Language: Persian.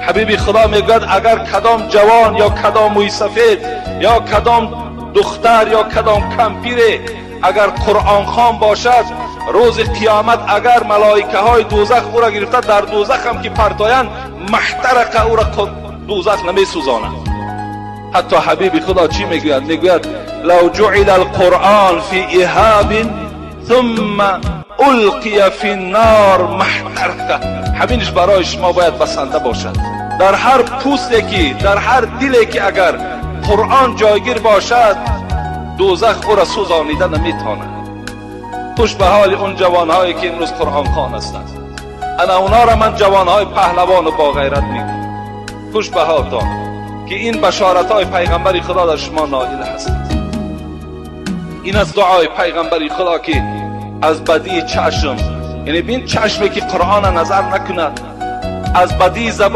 حبیب خدا میگوید اگر کدام جوان یا کدام موی سفید یا کدام دختر یا کدام کمپیر اگر قرآن خوان باشد، روز قیامت اگر ملائکه های دوزخ او را گرفته در دوزخ هم که پرتایند، محترق او را دوزخ نمی سوزاند. حتی حبیب خدا چی میگوید؟ میگوید لو جعل القرآن فی اهاب ثم القی فی النار محترق. همینش برای شما باید بسنده باشد. در هر پوستی که در هر دلی که اگر قرآن جایگیر باشد، دوزخ او را سوزانیده نمیتواند. خوش به حال اون جوانهایی که امروز قرآن خوان هستند. انا اونا را من جوانهای پهلوان و با غیرت میگم. خوش به حالتان که این بشارت های پیغمبر خدا در شما نازل هستند. این از دعای پیغمبر خدا که از بدی چشم، یعنی بین چشمی که قرآن نظر نکند، از بدی زبان